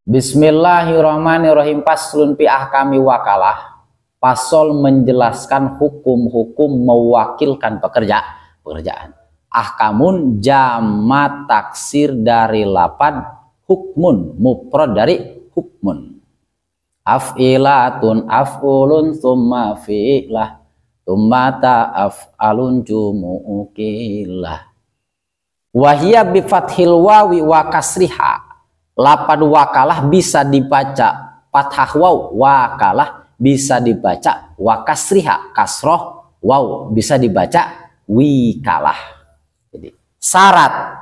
Bismillahirrahmanirrahim. Faslun fi ahkami wakalah. Pasal menjelaskan hukum-hukum mewakilkan pekerjaan. Ahkamun jamak taksir dari lapan hukmun, mufrad dari hukmun. Af'ilatun af'ulun summa fi'lah summa ta'af'alun jumu'ukilah. Wahia bifathil wawi wa kasriha. Lapan wakalah bisa dibaca fathah waw, wakalah bisa dibaca wakasriha, kasroh waw bisa dibaca wikalah. Jadi syarat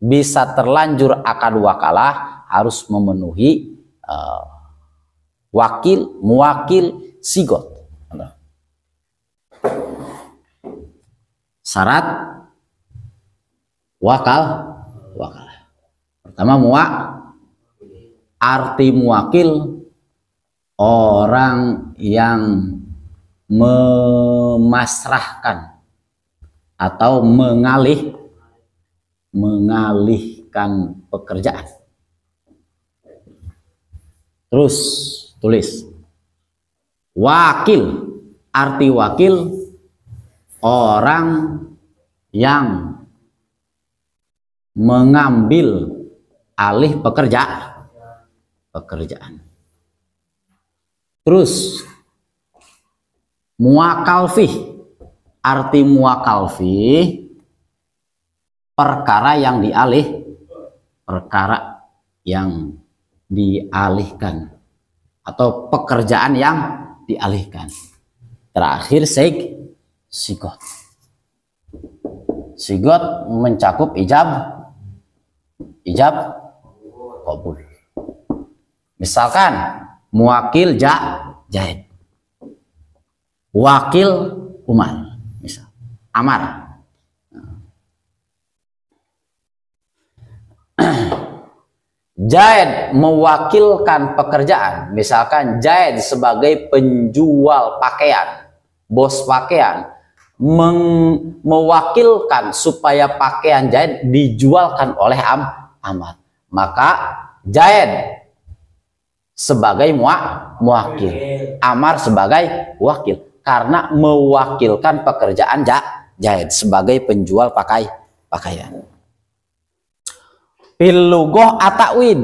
bisa terlanjur akad wakalah harus memenuhi wakil, muwakil, sigot. Syarat wakalah. Pertama arti muwakil orang yang memasrahkan atau mengalihkan pekerjaan. Terus tulis wakil. Arti wakil orang yang mengambil alih pekerjaan. Terus muwakal fih. Arti muwakal fih perkara yang dialihkan atau pekerjaan yang dialihkan. Terakhir sigot. Sigot mencakup ijab qabul. Misalkan muwakil Zaid, wakil Umar, misal Amar. Zaid mewakilkan pekerjaan, misalkan Zaid sebagai penjual pakaian, bos pakaian, mewakilkan supaya pakaian Zaid dijualkan oleh Amar. Maka Zaid sebagai muwakil, Amar sebagai wakil, karena mewakilkan pekerjaan Zaid sebagai penjual pakaian. Fil lughah at-ta'wid.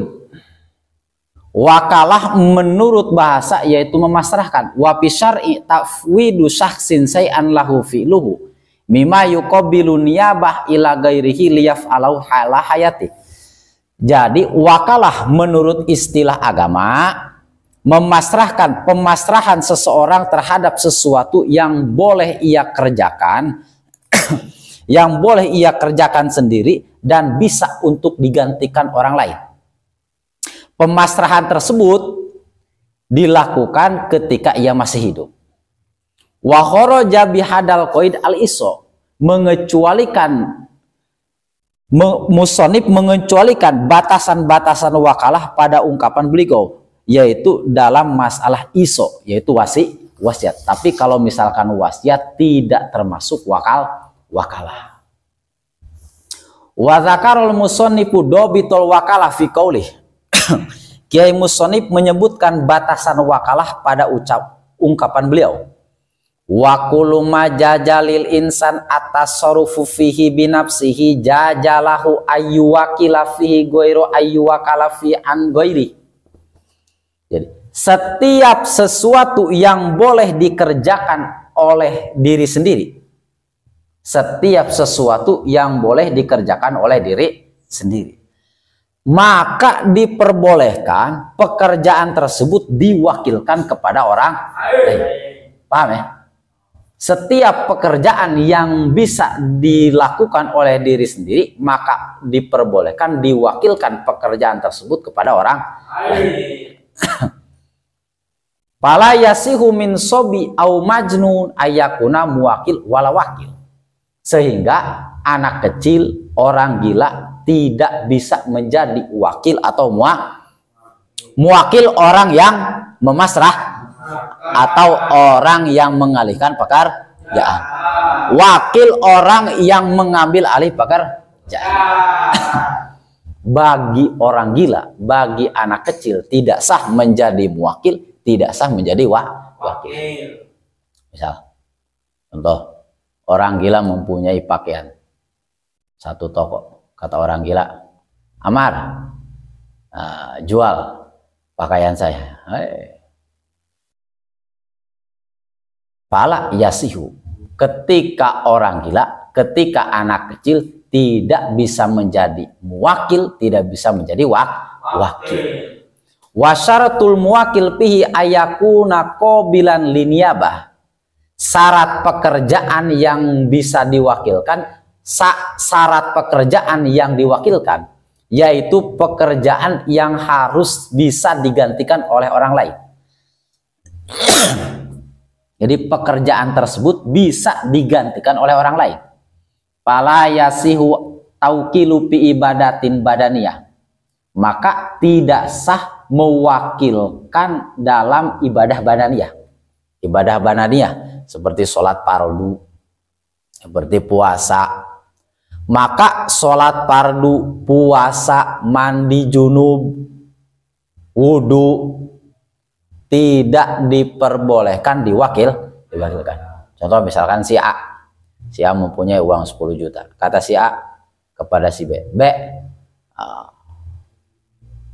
Wakalah menurut bahasa yaitu memasrahkan. Wa fi syar'i tafwidu syakhsin say'an lahu fi'luhu mimma yuqabilu niyabah ila ghairihi liyaf'alahu hala hayati. Jadi wakalah menurut istilah agama memasrahkan, pemasrahan seseorang terhadap sesuatu yang boleh ia kerjakan yang boleh ia kerjakan sendiri dan bisa untuk digantikan orang lain. Pemasrahan tersebut dilakukan ketika ia masih hidup. Wa kharaja bihadal qaid al-iso, mengecualikan musonib mengecualikan batasan-batasan wakalah pada ungkapan beliau, yaitu dalam masalah iso, yaitu wasiat. Tapi kalau misalkan wasiat tidak termasuk wakalah. Wa dzakarul musannifu dobitul wakalah fi qaulih. Kiai Musonib menyebutkan batasan wakalah pada ungkapan beliau. Wa kullu ma jajalil insan atasarrufu fihi binafsihi jajalahu ayyuwakila fihi ghairu ayyuwakala fi an ghairi. Jadi setiap sesuatu yang boleh dikerjakan oleh diri sendiri, setiap sesuatu yang boleh dikerjakan oleh diri sendiri, maka diperbolehkan pekerjaan tersebut diwakilkan kepada orang lain. Paham ya? Setiap pekerjaan yang bisa dilakukan oleh diri sendiri, maka diperbolehkan diwakilkan pekerjaan tersebut kepada orang lain. Fala yasihu min sobi au majnun ayakuna muwakil wala wakil. Sehingga anak kecil, orang gila tidak bisa menjadi wakil atau muwakil orang yang memasrah atau orang yang mengalihkan pekerjaan. Wakil orang yang mengambil alih pekerjaan. bagi orang gila, bagi anak kecil tidak sah menjadi muwakil, tidak sah menjadi wakil. Misal, contoh, orang gila mempunyai pakaian satu toko, kata orang gila, Amar, jual pakaian saya. Fala yasihu, ketika orang gila, ketika anak kecil tidak bisa menjadi muwakil, tidak bisa menjadi wakil. Wasyaratul muwakil pihi ayakuna qabilan liniyabah. Syarat pekerjaan yang bisa diwakilkan, syarat pekerjaan yang diwakilkan, yaitu pekerjaan yang harus bisa digantikan oleh orang lain. Jadi pekerjaan tersebut bisa digantikan oleh orang lain. Fala yasihu tauqilu fi ibadatin badaniyah, maka tidak sah mewakilkan dalam ibadah badaniyah. Ibadah badaniyah seperti sholat fardu, seperti puasa. Maka sholat fardu, puasa, mandi junub, wudu tidak diperbolehkan diwakilkan. Contoh misalkan si A mempunyai uang 10 juta. Kata si A kepada si B,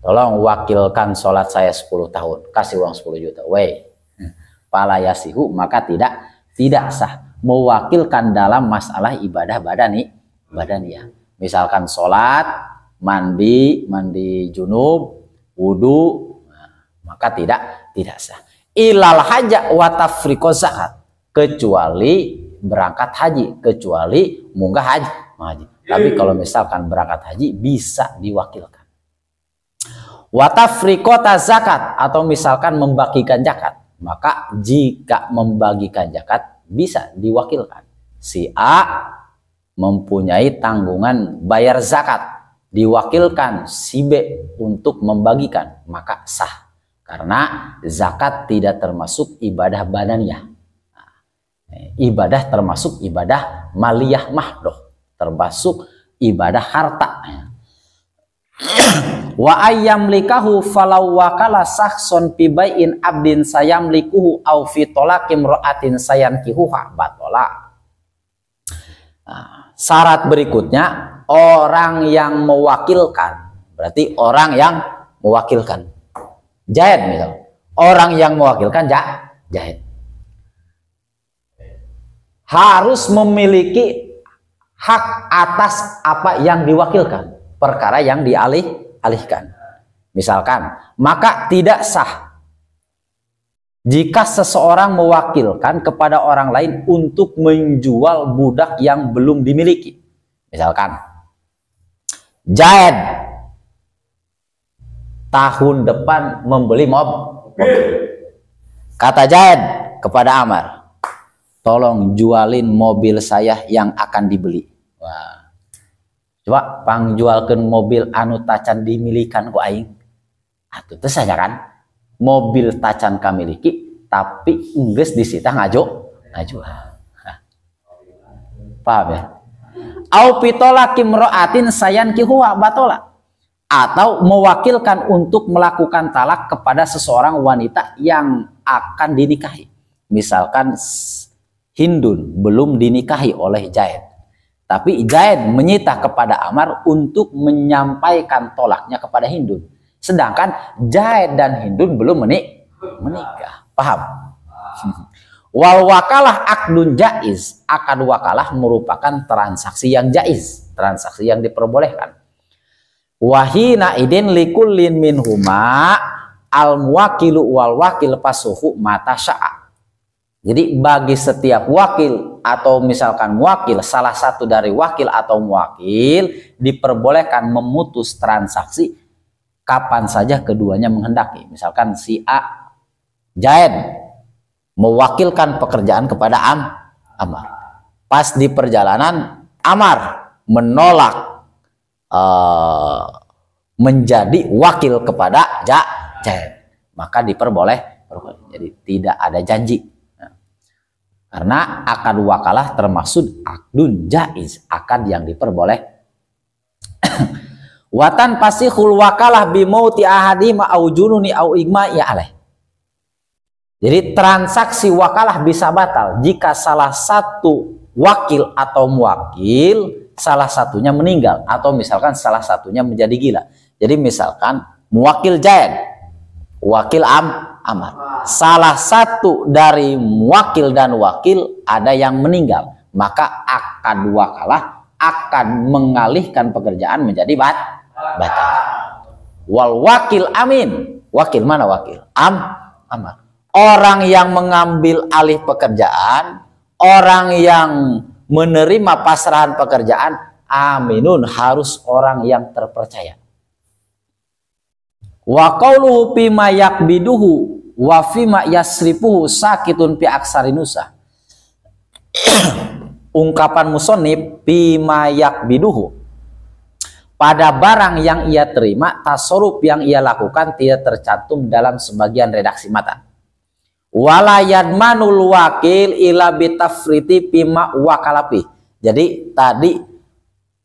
tolong wakilkan sholat saya 10 tahun, kasih uang 10 juta. Fala yasihu, maka tidak sah mewakilkan dalam masalah ibadah badaniyah. Misalkan sholat, mandi junub, wudu, maka tidak sah. Ilal haja wa tafriqo zakat, kecuali berangkat haji, kecuali munggah haji. Tapi kalau misalkan berangkat haji bisa diwakilkan. Wa tafriqota zakat, atau misalkan membagikan zakat, maka jika membagikan zakat bisa diwakilkan. Si A mempunyai tanggungan bayar zakat, diwakilkan si B untuk membagikan, maka sah. Karena zakat tidak termasuk ibadah badaniyah. Ibadah termasuk ibadah maliyah mahdoh, termasuk ibadah harta. Wa ayyamlikahu falau wakala sahson fi bai'in abdin sayamlikuhu au fi talaqim ra'atin sayankihuha batola. Syarat berikutnya, orang yang mewakilkan, berarti orang yang mewakilkan. Jahid misal, orang yang mewakilkan jahid harus memiliki hak atas apa yang diwakilkan, perkara yang dialihkan. Misalkan, maka tidak sah jika seseorang mewakilkan kepada orang lain untuk menjual budak yang belum dimiliki. Misalkan, Jahid tahun depan membeli mobil. Kata Jahid kepada Amar, tolong jualin mobil saya yang akan dibeli. Wah. Coba pangjualkan mobil anu tacan dimilikan ku aing. Atuh teh saja kan. Mobil tacan kamiliki tapi enggeus disita ngajual. Paham ya? Au pitolakim ra'atin sayankihu batola. Atau mewakilkan untuk melakukan talak kepada seseorang wanita yang akan dinikahi. Misalkan Hindun belum dinikahi oleh Jahid, tapi Jahid menyita kepada Amar untuk menyampaikan tolaknya kepada Hindun, sedangkan Jahid dan Hindun belum menikah. Paham? Wal wakalah akdun jaiz, akad wakalah merupakan transaksi yang jaiz, transaksi yang diperbolehkan. Wahina idin likullin minhuma al muwakilu wal wakil pasuhu mata sya'a. Jadi bagi setiap wakil atau misalkan muwakil, salah satu dari wakil atau muwakil diperbolehkan memutus transaksi kapan saja keduanya menghendaki. Misalkan si A Jahid mewakilkan pekerjaan kepada Amar. Pas di perjalanan Amar menolak menjadi wakil kepada Jahid, maka diperboleh. Jadi tidak ada janji. Karena akad wakalah termasuk akdun jaiz, akad yang diperboleh. Watan pasihul wakalah bimauti ahadima au jununi au igma ya alaih. Jadi transaksi wakalah bisa batal jika salah satu wakil atau muwakil salah satunya meninggal atau misalkan salah satunya menjadi gila. Jadi misalkan muwakil Zaid, wakil Amar. Salah satu dari muwakil dan wakil ada yang meninggal, maka akad wakalah akan mengalihkan pekerjaan menjadi batal. Wal wakil amin. Wakil mana wakil? Amar. Orang yang mengambil alih pekerjaan, orang yang menerima pasrahan pekerjaan, aminun, harus orang yang terpercaya. Wa qauluhu fima yakbiduhu wa fima yasrifuhu sakitun fi aksarinusa. Ungkapan musonib fima yakbiduhu, pada barang yang ia terima, tasarruf yang ia lakukan tidak tercantum dalam sebagian redaksi matan. Wala yadmanul wakil ila bitafriti pima wakalapi. Jadi tadi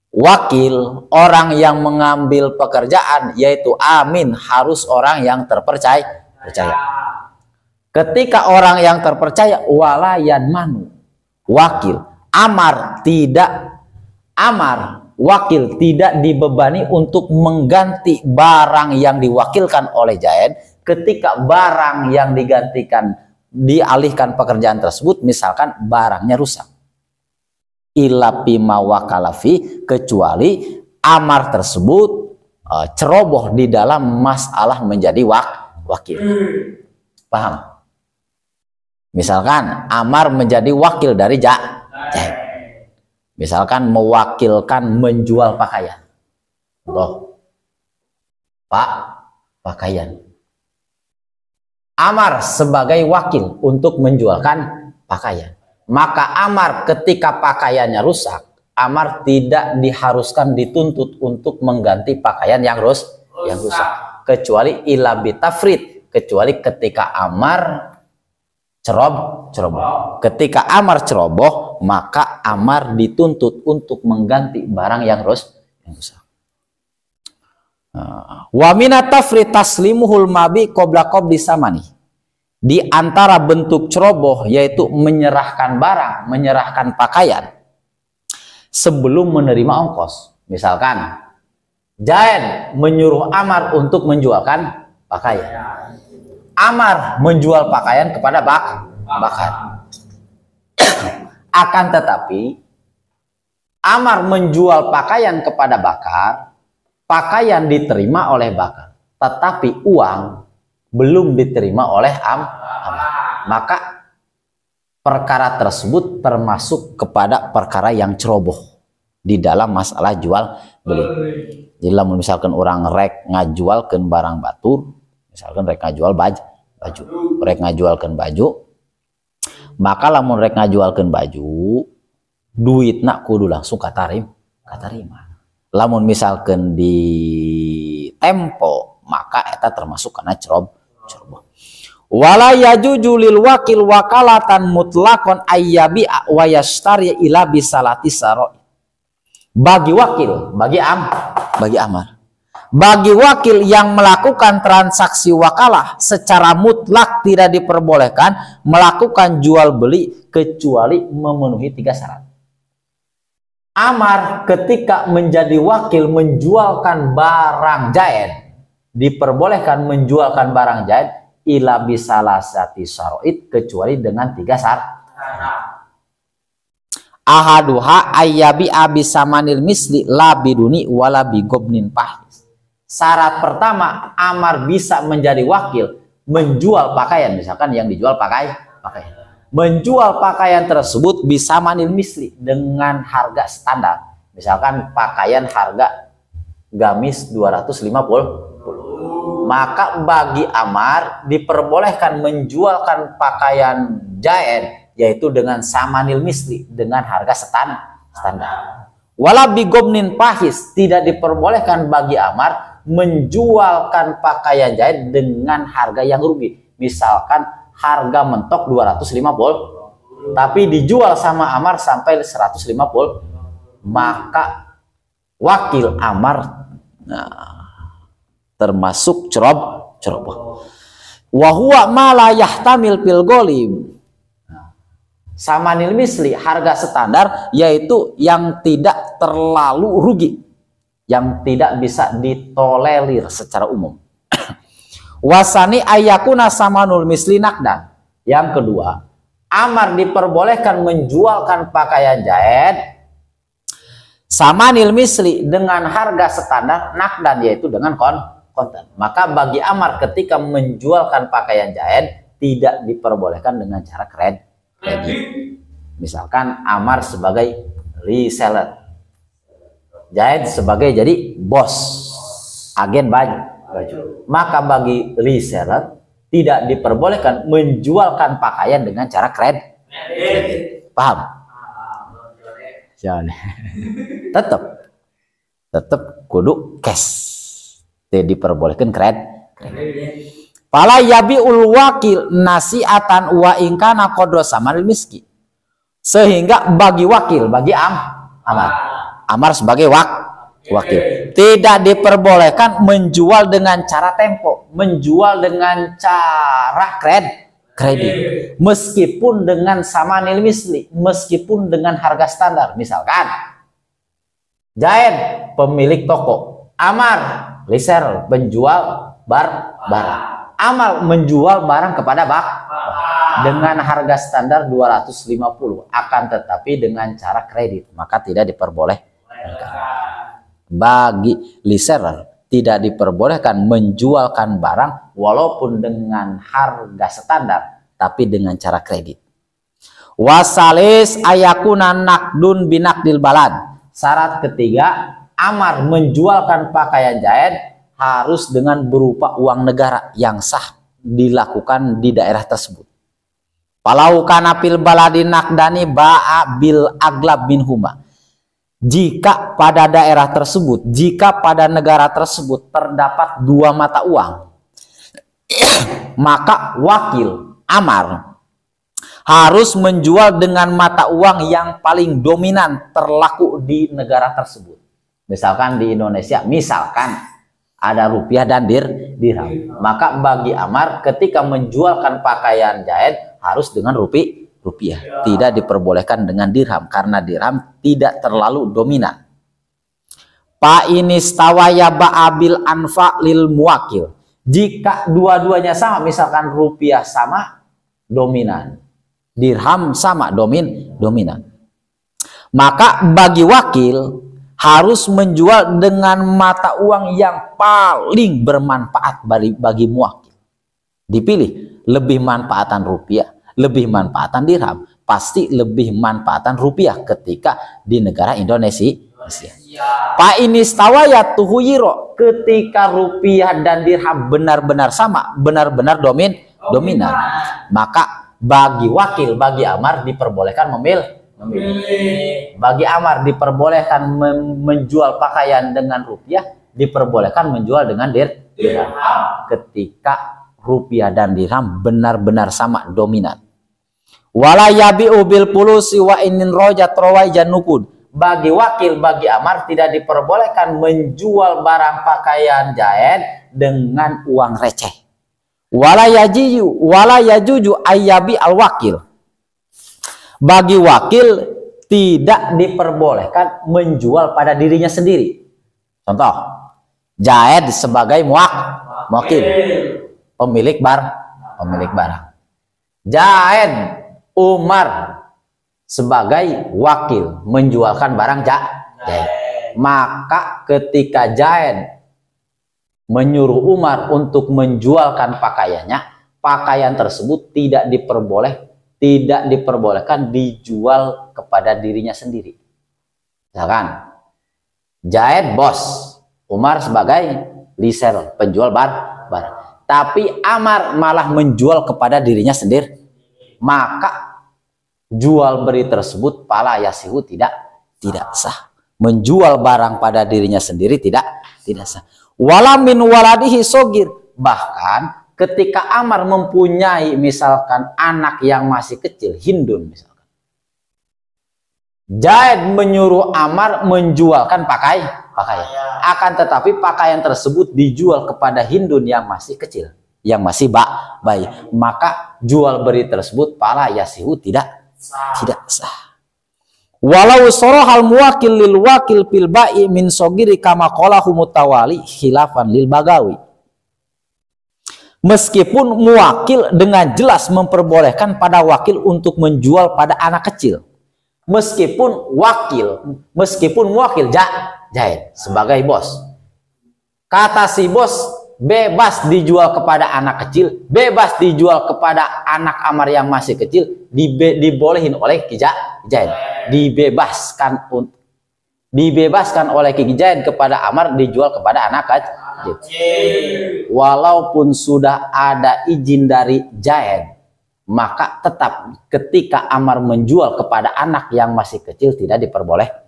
wakil, orang yang mengambil pekerjaan, yaitu amin, harus orang yang terpercaya. Ketika orang yang terpercaya, wala yadmanu wakil, wakil tidak dibebani untuk mengganti barang yang diwakilkan oleh Zaid ketika barang yang dialihkan pekerjaan tersebut misalkan barangnya rusak. Illa bima wakalafi, kecuali amar tersebut ceroboh di dalam masalah menjadi wakil. Paham? Misalkan amar menjadi wakil dari Zaid. Misalkan mewakilkan menjual pakaian. Loh, Pak, pakaian. Amar sebagai wakil untuk menjualkan pakaian. Maka amar ketika pakaiannya rusak, amar tidak diharuskan dituntut untuk mengganti pakaian yang rusak. Kecuali ila bitafrid, kecuali ketika amar ceroboh. Ketika amar ceroboh, maka amar dituntut untuk mengganti barang yang rusak. Wa minat tafrid taslimuhul mabi qabla qabdi samani. Di antara bentuk ceroboh yaitu menyerahkan barang, menyerahkan pakaian sebelum menerima ongkos. Misalkan Zaid menyuruh Amar untuk menjualkan pakaian. Amar menjual pakaian kepada Bakar. Akan tetapi Amar menjual pakaian kepada Bakar, pakaian diterima oleh Bakar, tetapi uang belum diterima oleh Amar. Maka perkara tersebut termasuk kepada perkara yang ceroboh di dalam masalah jual beli. Jadi misalkan orang rek ngajualkeun barang batur, misalkan rek ngajual baju, rek ngajualkeun baju, maka lamun rek ngajualkeun baju, duitna kudu langsung katarima. Lamun misalkan di tempo, maka eta termasuk karena ceroboh. Wala yajuju lil wakil wakalatan mutlaqan ayyabi wa yashtari ila bisalati saro. Bagi wakil, bagi Amar, bagi wakil yang melakukan transaksi wakalah secara mutlak tidak diperbolehkan melakukan jual beli kecuali memenuhi 3 syarat. Amar ketika menjadi wakil menjualkan barang Zaid, diperbolehkan menjualkan barang Zaid ila bisalasati syaroid, kecuali dengan 3 syarat. Ahaduha ayyabi abisamanil misli la biduni wala bigobnin pahis. Syarat pertama, Amar bisa menjadi wakil menjual pakaian, misalkan yang dijual pakaian. Menjual pakaian tersebut bisa manil misli, dengan harga standar. Misalkan pakaian harga gamis 250. Maka bagi Amar diperbolehkan menjualkan pakaian Zaid yaitu dengan samanil misli, dengan harga standar. Wala bigobnin pahis, tidak diperbolehkan bagi Amar menjualkan pakaian Zaid dengan harga yang rugi. Misalkan harga mentok 250, tapi dijual sama Amar sampai 150, maka wakil Amar Nah, termasuk ceroboh. Wa huwa ma la yahtamil fil ghalib. Samanil misli, harga standar, yaitu yang tidak terlalu rugi, yang tidak bisa ditolerir secara umum. Wasani ayakuna samanul misli nakdan. Yang kedua, amar diperbolehkan menjualkan pakaian jahit samanil misli dengan harga standar nakdan, yaitu dengan kontan. Maka bagi amar ketika menjualkan pakaian jahit tidak diperbolehkan dengan cara kredit. Misalkan amar sebagai reseller, jahit sebagai jadi bos, agen baju. Maka bagi reseller tidak diperbolehkan menjualkan pakaian dengan cara kredit. Paham? Tetap kudu cash, tidak diperbolehkan kredit. Pala yabiul wakil nasiatan wa ingkana qadra samanil miski. Sehingga bagi wakil, bagi amar sebagai wakil, tidak diperbolehkan menjual dengan cara tempo, menjual dengan cara kredit, meskipun dengan samanil misli, meskipun dengan harga standar. Misalkan Jaid pemilik toko, amar reseller penjual barang. Amal menjual barang kepada dengan harga standar 250, akan tetapi dengan cara kredit, maka tidak diperbolehkan. Bagi reseller tidak diperbolehkan menjualkan barang walaupun dengan harga standar tapi dengan cara kredit. Wasalis ayakuna nakdun binakdil balad. Syarat ketiga, amar menjualkan pakaian jahit harus dengan berupa uang negara yang sah dilakukan di daerah tersebut. Palau kana fil baladi nakdani ba'a bil aglab minhuma. Jika pada daerah tersebut, jika pada negara tersebut terdapat dua mata uang, maka wakil amar harus menjual dengan mata uang yang paling dominan terlaku di negara tersebut. Misalkan di Indonesia, misalkan ada rupiah dan dirham, maka bagi amar ketika menjualkan pakaian jahit harus dengan rupiah, tidak diperbolehkan dengan dirham karena dirham tidak terlalu dominan. Pa ini stawaya ba'abil anfa lil muwakil. Jika dua-duanya sama, misalkan rupiah sama dominan, dirham sama dominan, maka bagi wakil harus menjual dengan mata uang yang paling bermanfaat bagi muwakil. Dipilih lebih manfaatan rupiah, lebih manfaatan dirham, pasti lebih manfaatan rupiah ketika di negara Indonesia. Pak ini stawayat tuhuyiro, ketika rupiah dan dirham benar-benar sama, benar-benar dominan, maka bagi wakil, bagi amar diperbolehkan memilih. Bagi amar diperbolehkan menjual pakaian dengan rupiah, diperbolehkan menjual dengan dirham ketika rupiah dan dirham benar-benar sama dominan. Wala yabi'u bil pulusi wa inin rojat rawai janukud. Bagi wakil, bagi amar tidak diperbolehkan menjual barang pakaian jahit dengan uang receh. Wala yajuju ayyabi al wakil. Bagi wakil tidak diperbolehkan menjual pada dirinya sendiri. Contoh, Jaid sebagai muwakil, pemilik barang. Jaid Umar sebagai wakil menjualkan barang Jaid. Maka ketika Jaid menyuruh Umar untuk menjualkan pakaiannya, pakaian tersebut tidak diperbolehkan dijual kepada dirinya sendiri. Misalkan Jaid bos, Umar sebagai reseller, penjual barang. Tapi Amar malah menjual kepada dirinya sendiri. Maka jual beli tersebut pala yasihu tidak sah. Menjual barang pada dirinya sendiri tidak sah. Walamin waladihi sogir, bahkan ketika Amar mempunyai misalkan anak yang masih kecil, hindun misalkan, Zaid menyuruh Amar menjualkan pakaian. Akan tetapi pakaian tersebut dijual kepada Hindun yang masih kecil, yang masih bayi. Maka jual beli tersebut pala yasihu tidak sah. Walau sorohal muwakil lil wakil fil ba'i min sogiri kama qalahu mutawali khilafan lil Bagawi. Meskipun muwakil dengan jelas memperbolehkan pada wakil untuk menjual pada anak kecil. Meskipun muwakil Zaid sebagai bos. Kata si bos bebas dijual kepada anak kecil, bebas dijual kepada anak Amar yang masih kecil, dibolehin oleh Ki Zaid. Dibebaskan oleh Ki Zaid kepada Amar dijual kepada anak kecil. Walaupun sudah ada izin dari Zaid, maka tetap ketika Amar menjual kepada anak yang masih kecil tidak diperbolehkan.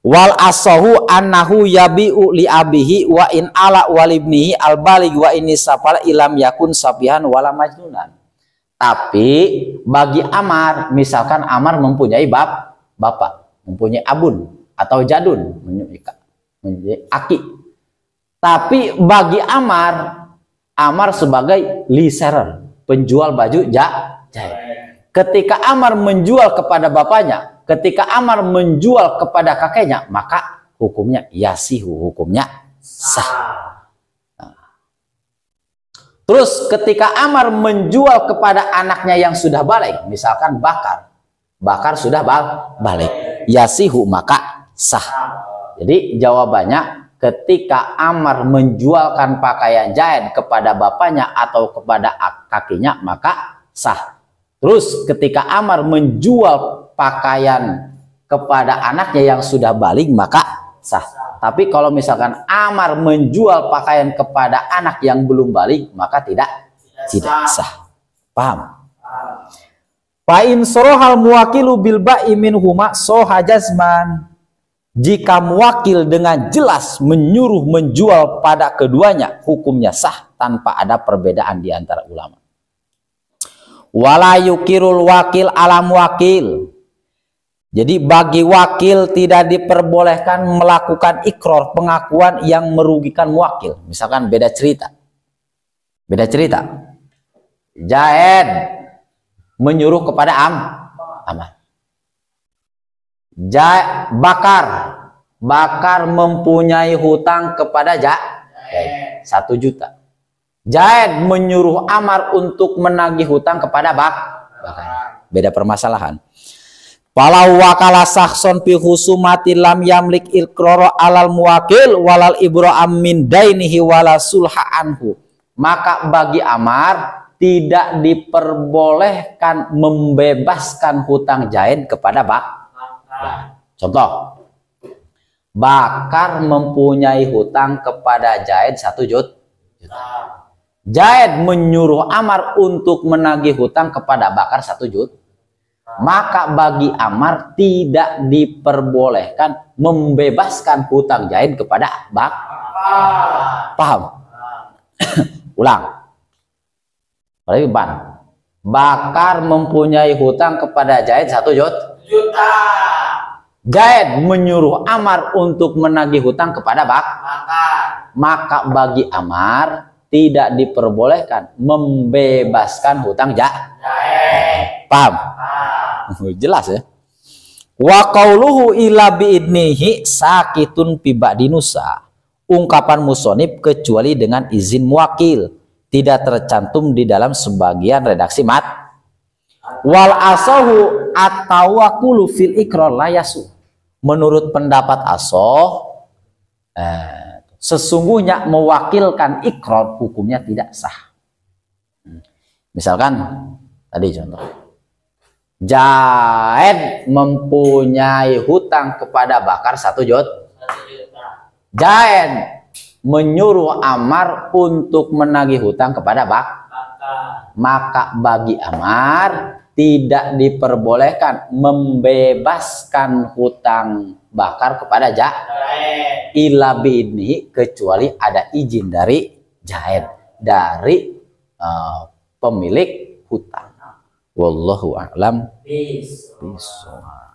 Wal asahu annahu yabi'u li abihi wa in ala walibnihi al balig wa ini safal ilam yakun sabihan wala majnunan. Tapi bagi Amar, misalkan Amar mempunyai bapak, mempunyai abun atau jadun, mempunyai aki. Tapi bagi Amar sebagai liserer, penjual baju Zaid. Ketika Amar menjual kepada bapaknya, ketika Amar menjual kepada kakeknya, maka hukumnya yasihu, hukumnya sah. Terus ketika Amar menjual kepada anaknya yang sudah balik, misalkan Bakar sudah balik, yasihu maka sah. Jadi jawabannya ketika Amar menjualkan pakaian Zaid kepada bapaknya atau kepada kakinya maka sah. Terus ketika Amar menjual pakaian kepada anaknya yang sudah balik maka sah. Tapi kalau misalkan Amar menjual pakaian kepada anak yang belum balik maka tidak sah. Paham? Fa in sorohal muwakilu bil ba'i minhuma soha jazman. Jika muwakil dengan jelas menyuruh menjual pada keduanya, hukumnya sah tanpa ada perbedaan di antara ulama. Wala yukirul wakil ala muwakil. Jadi bagi wakil tidak diperbolehkan melakukan ikror, pengakuan yang merugikan muwakil. Misalkan beda cerita. Zaid menyuruh kepada Amar. Bakar mempunyai hutang kepada Zaid 1 juta. Zaid menyuruh Amar untuk menagih hutang kepada Bakar. Beda permasalahan. Walau wakala sakson fi husumati lam yamlik iqrara alal muwakil walal ibra'am min dainihi wala sulha anhu. Maka bagi Amar tidak diperbolehkan membebaskan hutang Zaid kepada Bakar. Contoh, Bakar mempunyai hutang kepada Zaid 1 juta. Zaid menyuruh Amar untuk menagih hutang kepada Bakar 1 juta. Maka bagi Amar tidak diperbolehkan membebaskan hutang Zaid kepada Bakar. Paham? Ulang. Bakar mempunyai hutang kepada Zaid 1 juta. Zaid menyuruh Amar untuk menagih hutang kepada Bakar. Maka bagi Amar tidak diperbolehkan membebaskan hutang Zaid. Paham? Jelas ya. Wa qauluhu ila biidnihi sakitun fi ba'dinusa. Ungkapan musonib kecuali dengan izin muwakil tidak tercantum di dalam sebagian redaksi mat. Wal asahu at-tawakkulu fil iqrar la yasu. Menurut pendapat asoh sesungguhnya mewakilkan ikrar hukumnya tidak sah. Misalkan tadi contoh, Zaid mempunyai hutang kepada Bakar 1 juta. Zaid menyuruh Amar untuk menagih hutang kepada Bakar. Maka bagi Amar tidak diperbolehkan membebaskan hutang Bakar kepada Zaid illa biidnihi, kecuali ada izin dari Zaid, dari pemilik hutang. Wallahu a'lam bishawab.